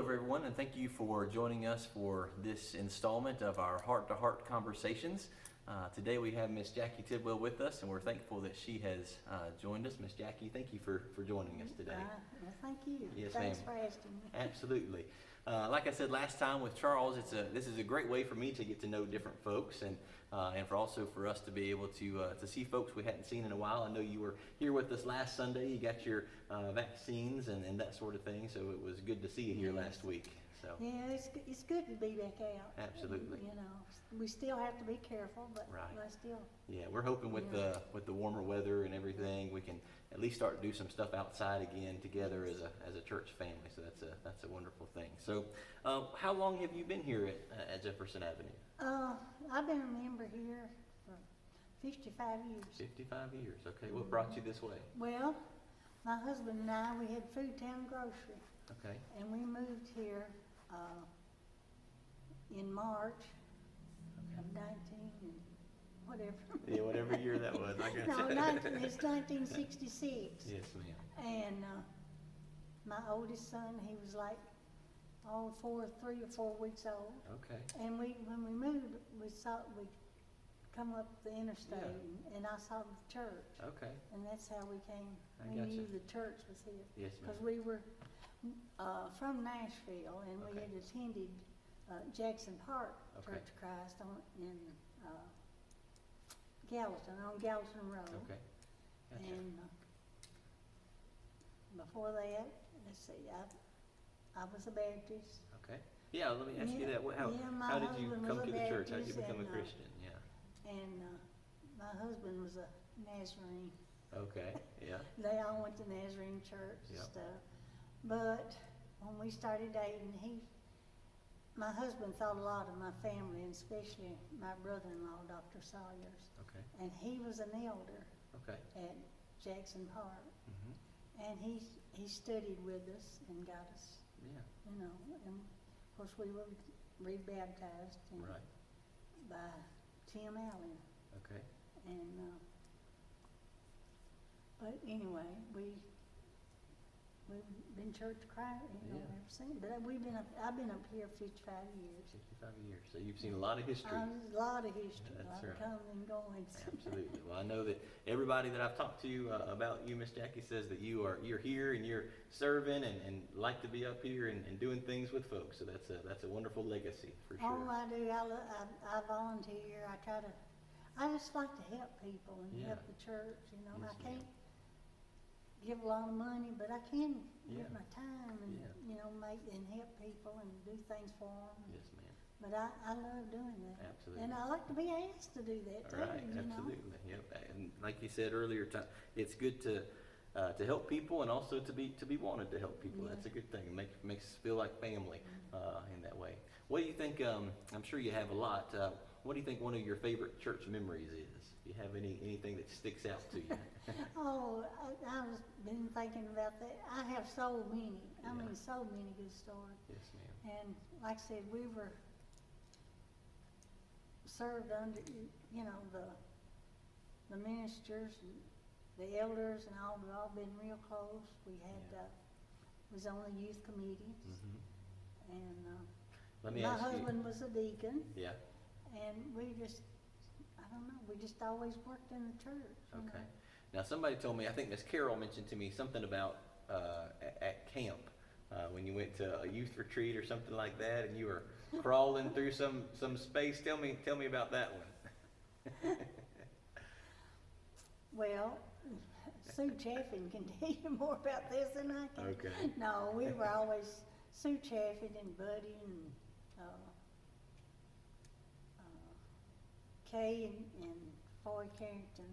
everyone, and thank you for joining us for this installment of our heart-to-heart conversations. Today we have Miss Jackie Tidwell with us, and we're thankful that she has joined us. Miss Jackie, thank you for joining us today. Well, thank you. Yes, Thanks ma'am. for asking me. Absolutely. Like I said last time with Charles, this is a great way for me to get to know different folks, and for us to be able to see folks we hadn't seen in a while. I know you were here with us last Sunday. You got your vaccines and that sort of thing, so it was good to see you here last week. So Yeah, it's good to be back out. Absolutely. You know, we still have to be careful, but Right. I still. yeah, we're hoping with the warmer weather and everything, we can at least start to do some stuff outside again together as a church family. So that's a wonderful thing. So, how long have you been here at Jefferson Avenue? I've been a member here for 55 years. 55 years. Okay. What brought you this way? Well, my husband and I, we had Food Town Grocery, Okay. and we moved here in March of 19 and whatever. Yeah, whatever year that was. I got No, you. it's 1966. Yes, ma'am. And my oldest son, he was like 3 or 4 weeks old. Okay. And when we moved, we'd come up the interstate, and I saw the church, Okay. and that's how we came. I We gotcha. knew the church was here. Yes, ma'am. Because we were from Nashville, and we Okay. had attended Jackson Park Okay. Church of Christ in Gallatin, on Gallatin Road. Okay. Gotcha. And before that, let's see, I was a Baptist. Okay. Yeah, let me ask you that. My How did you husband come was to a the church? How did you Baptist, become a and, Christian? Yeah. And my husband was a Nazarene. Okay. Yeah. They all went to Nazarene church and Yep. stuff. But when we started dating, my husband thought a lot of my family, and especially my brother-in-law, Dr. Sawyers. Okay. And he was an elder Okay. at Jackson Park. Mhm. And he studied with us and got us, Yeah. you know, and of course we were rebaptized Right. by Tim Allen. Okay. And but anyway, we've been church crying, you know, Yeah. ever since. But I've been up here 55 years. 55 years. So you've seen a lot of history. A lot of history, a That's lot right. of coming and going. Absolutely. Well, I know that everybody that I've talked to about you, Miss Jackie, says that you're here and you're serving and like to be up here and doing things with folks. So that's a wonderful legacy for sure. Oh, I do. I volunteer. I just like to help people and help the church. You know, Yes, I ma'am. can't give a lot of money, but I can Yeah. give my time and Yeah. you know make and help people and do things for them. Yes, ma'am. But I love doing that. Absolutely. And I like to be asked to do that too. Right, You know. absolutely. Yep. And like you said earlier, it's good to help people and also to be wanted to help people. Yeah. That's a good thing. It makes us feel like family in that way. What do you think? I'm sure you have a lot. What do you think one of your favorite church memories is? Do you have anything that sticks out to you? Oh, I was been thinking about that. I have so many. I Yeah. mean, so many good stories. Yes, ma'am. And like I said, we were served under, you know, the ministers and the elders and all. We've all been real close. We had was on the youth committees, Mm-hmm. and Let me my ask you. husband was a deacon, Yeah. and we just, I don't know, we just always worked in the church. you Okay. know. Now somebody told me, I think Miss Carol mentioned to me something about at camp when you went to a youth retreat or something like that, and you were crawling through some space. Tell me about that one. Well, Sue Chaffin can tell you more about this than I can. Okay. No, we were always Sue Chaffin and Buddy and Kay and Foy Carrington,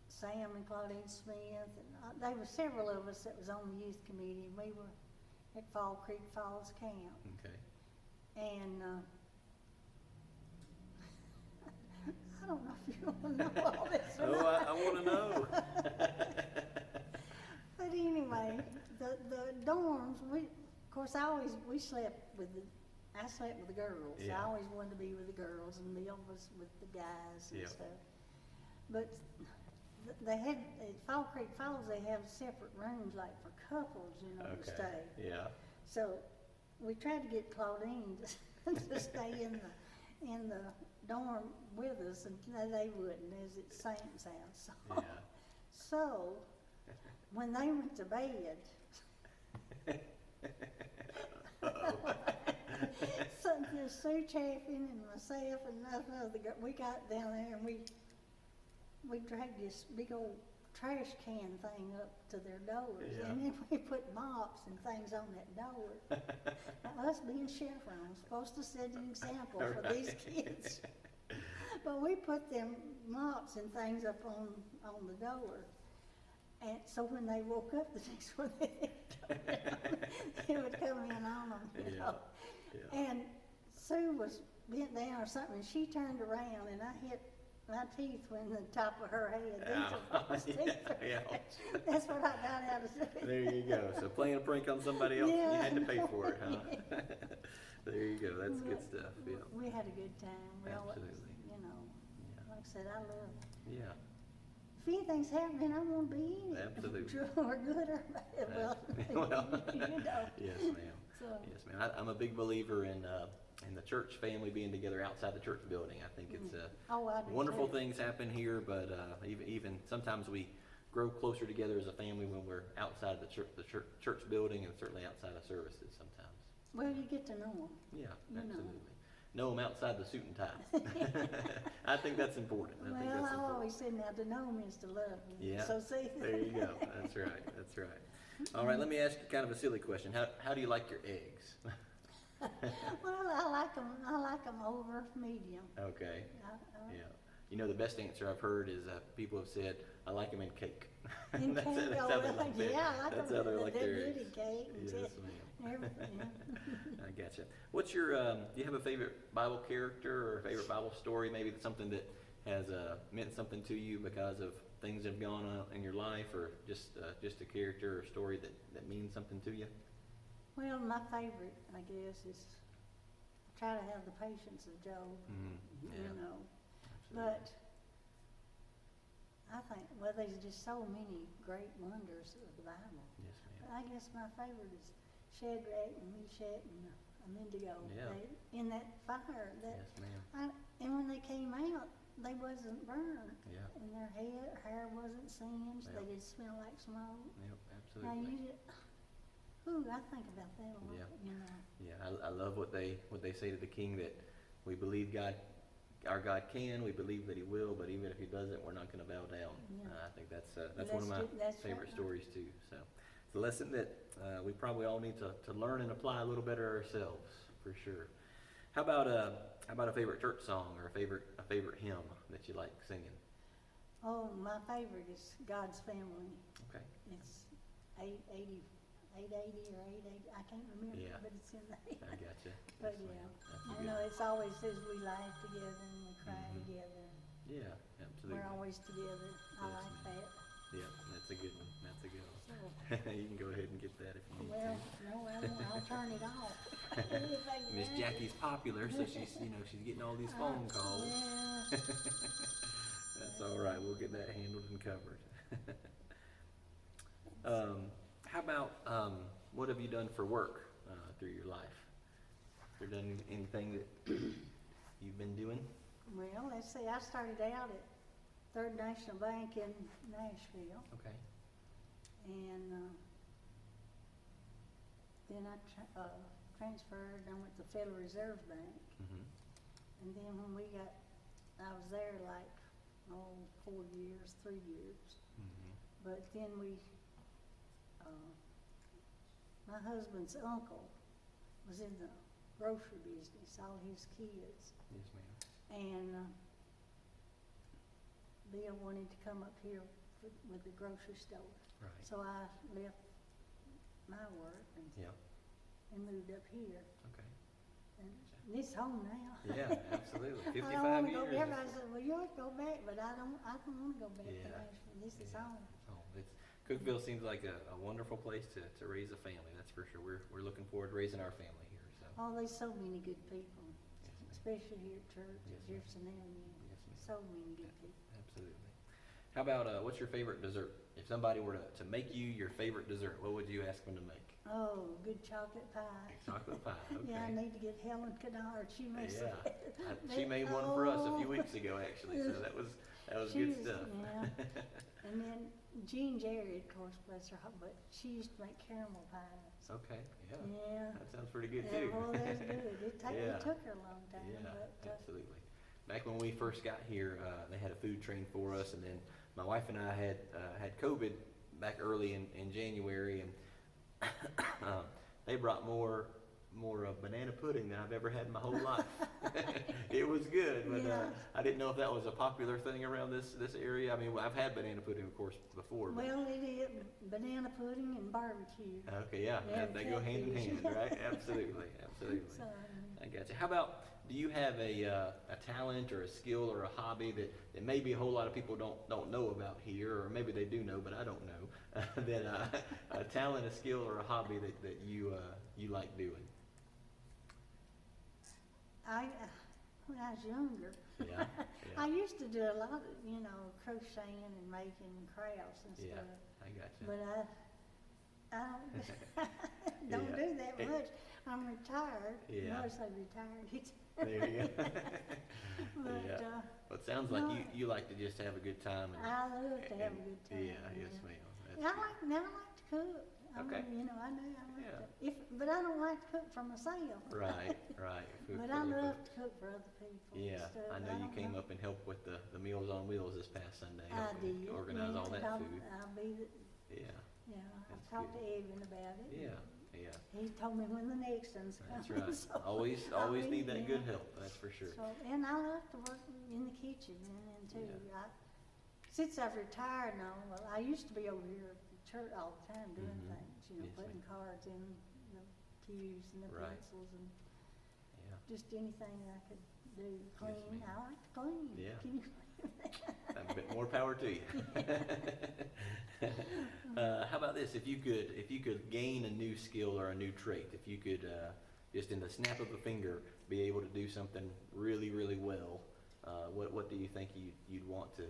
Sam and Claudine Smith, and there were several of us that was on the youth committee, and we were at Fall Creek Falls Camp. Okay. And I don't know if you want to know all this or Oh, not. I want to know. But anyway, the dorms, of course, we slept with I slept with the girls. Yeah. I always wanted to be with the girls, and Bill was with the guys and Yeah. stuff. But they had, at Fall Creek Falls, they have separate rooms like for couples, you know, to Okay, stay. yeah, So we tried to get Claudine to stay in the dorm with us, and they wouldn't, as it's Sam's house. yeah. So when they went to bed, so there's Sue Chaffin and myself and another girl, we got down there and we dragged this big old trash can thing up to their doors, Yeah. and then we put mops and things on that door. Now, us being chaperones, supposed to set an example for Right. these kids. But we put them mops and things up on the door. And so when they woke up the next morning, it would come in on them, you know. Yeah. And Sue was bent down or something, and she turned around, and I hit my teeth when the top of her head. These are false teeth. Yeah. That's what I got out of it. There you go. So playing a prank on somebody else, you had to pay for it, huh? There you go. That's good stuff. Yeah. We had a good time. We always, Absolutely. you know, Yeah. like I said, I love it. Yeah. If anything's happening, I want to be in it. Absolutely. True or good or bad. Well, Well, you know. Yes, ma'am. So, Yes, ma'am. I'm a big believer in the church family being together outside the church building. I think it's oh, I do wonderful too. things happen here, but even sometimes we grow closer together as a family when we're outside the church building, and certainly outside of services sometimes. Well, you get to know them. Yeah, You know. absolutely. Know them outside the suit and tie. I think that's important. I think Well, that's I important. always said now to know them is to love them. Yeah. So see. There you go. That's right. That's right. All right. Let me ask you kind of a silly question. How do you like your eggs? Well, I like them. I like them over medium. Okay. I- Yeah. You know, the best answer I've heard is people have said, I like them in cake. In That's cake, it. That's oh, how they well, like their- yeah, I like that's them. how they like They're their good eggs. in cake and Yes, just ma'am. everything. Yeah. I gotcha. What's your, do you have a favorite Bible character or a favorite Bible story? Maybe it's something that has meant something to you because of things that have gone on in your life, or just a character or story that means something to you? Well, my favorite, I guess, is try to have the patience of Job. Yeah. You know, Absolutely. but I think, well, there's just so many great wonders of the Bible. Yes, But ma'am. I guess my favorite is Shadrach and Meshach and Abednego. Yeah. In that fire. Yes, ma'am. And when they came out, they wasn't burned. Yeah. And their hair wasn't singed. Yeah. They just smelled like smoke. Yep, Now absolutely. I think about that a lot, Yeah. you know. Yeah, I love what they say to the king, that we believe our God can, we believe that He will, but even if He doesn't, we're not going to bow down. Yeah. I think that's one of my That's favorite right. stories too. So it's a lesson that we probably all need to learn and apply a little better ourselves, for sure. How about a favorite church song or a favorite hymn that you like singing? Oh, my favorite is God's Family. Okay. It's 880 or 880, I can't remember, Yeah. but it's in there. I gotcha. But Yes, yeah, ma'am. That's a I good- know it's always says we laugh together and we cry Mhm. together. Yeah, absolutely. We're always together. I Yes, like ma'am. that. Yeah, that's a good one. That's a good one. So, You can go ahead and get that if you need well, to. no, I'll turn it off. Miss Jackie's popular, so she's getting all these phone calls. Yeah. That's all right. We'll get that handled and covered. How about what have you done for work through your life? Have you done anything that you've been doing? Well, let's see, I started out at Third National Bank in Nashville, Okay. and then I transferred, I went to Federal Reserve Bank, Mm-hmm. and then when I was there like, 4 years, 3 years, Mm-hmm. but then my husband's uncle was in the grocery business, all his kids, Yes, ma'am. and Bill wanted to come up here with the grocery store. Right. So I left my work Yeah. and moved up here. Okay. And it's home now. Yeah, absolutely. 55 I don't want to go years. there. Everybody said, well, you ought to go back, but I don't want to go back to Yeah. Nashville. This is Yeah. home. Oh, Cookeville seems like a wonderful place to raise a family. That's for sure. We're looking forward to raising our family here. So. Oh, there's so many good people, Yes, ma'am. especially here at church, Yes, at ma'am. Jefferson Avenue. Yes, ma'am. So many good people. Absolutely. How about, what's your favorite dessert? If somebody were to make you your favorite dessert, what would you ask them to make? Oh, good chocolate pie. Chocolate pie, okay. Yeah, I need to get Helen Kennard. She makes Yeah, it. she made one for us a few weeks ago, actually, so that was good stuff. Yeah. And then Jean Jerry, of course, bless her heart, but she used to make caramel pies. Okay, yeah. Yeah. That sounds pretty good Yeah, too. well, that's good. Yeah. It took her a long time, Yeah, but, absolutely. Back when we first got here, they had a food train for us, and then my wife and I had COVID back early in January, and they brought more banana pudding than I've ever had in my whole life. It was good, but Yeah. I didn't know if that was a popular thing around this area. I mean, I've had banana pudding, of course, before. But well, it is banana pudding and barbecue. okay, yeah, Yeah, they go hand in hand, catfish. right? Absolutely, absolutely. So, I got you. How about, do you have a talent or a skill or a hobby that maybe a whole lot of people don't know about here, or maybe they do know, but I don't know, that a talent, a skill, or a hobby that you like doing? When I was younger, Yeah, I used to do a lot of, crocheting and making crafts and yeah, stuff. I got you. But I don't Yeah. do that much. I'm retired. Yeah. Notice I retired. There you go. But, Yeah. Well, it sounds like no. you like to just have a good time. I love to have a good time. Yeah, yes, ma'am. That's And I good. like to cook. Okay. I like Yeah. to. But I don't like to cook for myself. Right, right. Food But for I other love folks. to cook for other people. and Yeah, stuff. I know you don't came up and helped with the Meals on Wheels this past Sunday. I helping did. Organize all that I'll, food. I'll be the, Yeah, I've That's talked good. to Evan about it. yeah, yeah. He told me when the next one's That's coming. right. So, Always I'll need be- that yeah. good help, that's for sure. So, and I love to work in the kitchen and too. Since I've retired now, well, I used to be over here at the church all the time doing Mhm. things, Yes, putting ma'am. cards in the pews and the Right. pencils and Yeah, just anything I could do. Clean, ma'am. I like to clean. Yeah. Can you clean? a bit more power to you. How about this? If you could gain a new skill or a new trait, if you could just in the snap of a finger be able to do something really, really well, what do you think you'd want to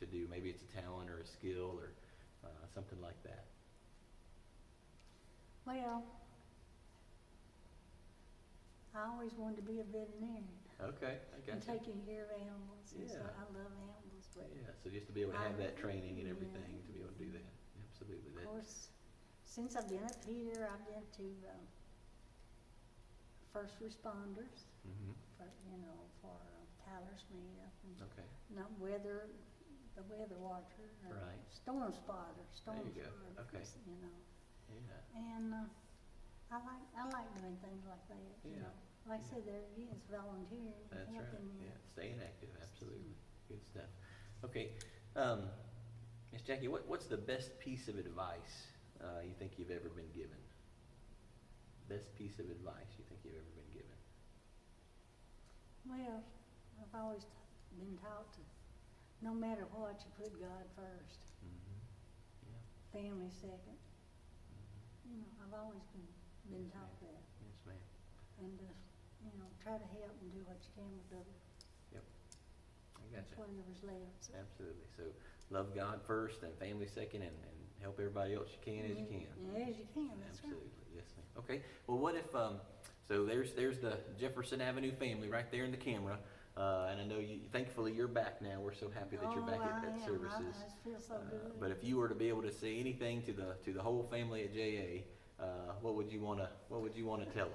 do? Maybe it's a talent or a skill or something like that. Well, I always wanted to be a veterinarian Okay, I and got you. taking care of animals. And Yeah. stuff. I love animals, but Yeah, so just to be able to have that training and Yeah. everything, to be able to do that. Absolutely. of That, course, since I've been up here, I've been to first responders hmm for Tyler Smith and Okay, the weather watcher, Right. storm spotter, There you go. Okay. yeah, And I like doing things like that. Yeah. Like I said, there again, it's volunteering, that's right. helping. Yeah, staying active, absolutely. Good stuff. Okay, Miss Jackie, what's the best piece of advice you think you've ever been given? Best piece of advice you think you've ever been given? Well, I've always been taught to, no matter what, you put God first, Mm-hmm. Yeah. family second. Mm-hmm. I've always been Yes, taught ma'am. that. Yes, ma'am. And just, try to help and do what you can with others. I That's gotcha. whatever's left. So. Absolutely. So love God first and family second and help everybody else you can as you can. Yeah, as you can, that's Absolutely. Yes, ma'am. Okay. Well, what if, so there's the Jefferson Avenue family right there in the camera. And I know thankfully you're back now. We're so happy that you're back at services. I just feel so good. But if you were to be able to say anything to the whole family at JA, what would you want to tell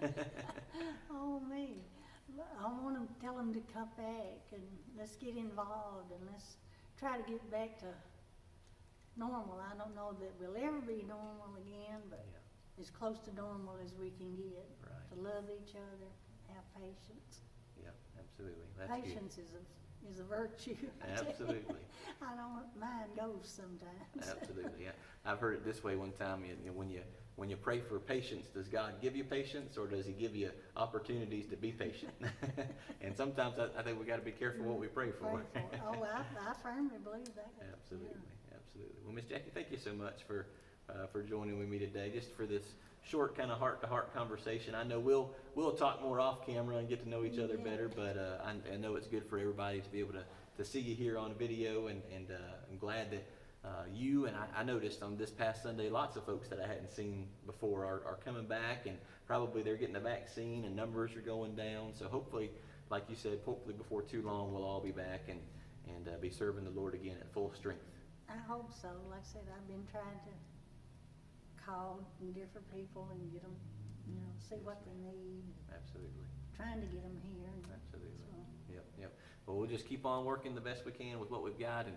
them? Oh, me. I want to tell them to come back and let's get involved and let's try to get back to normal. I don't know that we'll ever be normal again, but Yeah. as close to normal as we can get. Right. To love each other, have patience. Yeah. Absolutely. That's good. Patience is a virtue. Absolutely. I don't mind goes sometimes. Absolutely. Yeah. I've heard it this way one time. When you pray for patience, does God give you patience, or does He give you opportunities to be patient? And sometimes I think we got to be careful what we pray for. Pray for it. Oh, I firmly believe that. Absolutely, absolutely. Well, Miss Jackie, thank you so much for joining with me today, just for this short kind of heart-to-heart conversation. I know we'll talk more off camera and get to know each other Yeah. better, but I know it's good for everybody to be able to to see you here on video, and I'm glad that you and I noticed on this past Sunday, lots of folks that I hadn't seen before are coming back, and probably they're getting the vaccine and numbers are going down. So hopefully, like you said, hopefully before too long we'll all be back and be serving the Lord again at full strength. I hope so. Like I said, I've been trying to call different people and get them, see what they need. Absolutely. Trying to get them here. Absolutely. So. Yep. Well, we'll just keep on working the best we can with what we've got. And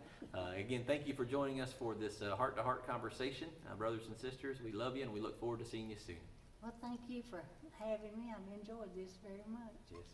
again, thank you for joining us for this heart-to-heart conversation. Brothers and sisters, we love you, and we look forward to seeing you soon. Well, thank you for having me. I've enjoyed this very much. Yes.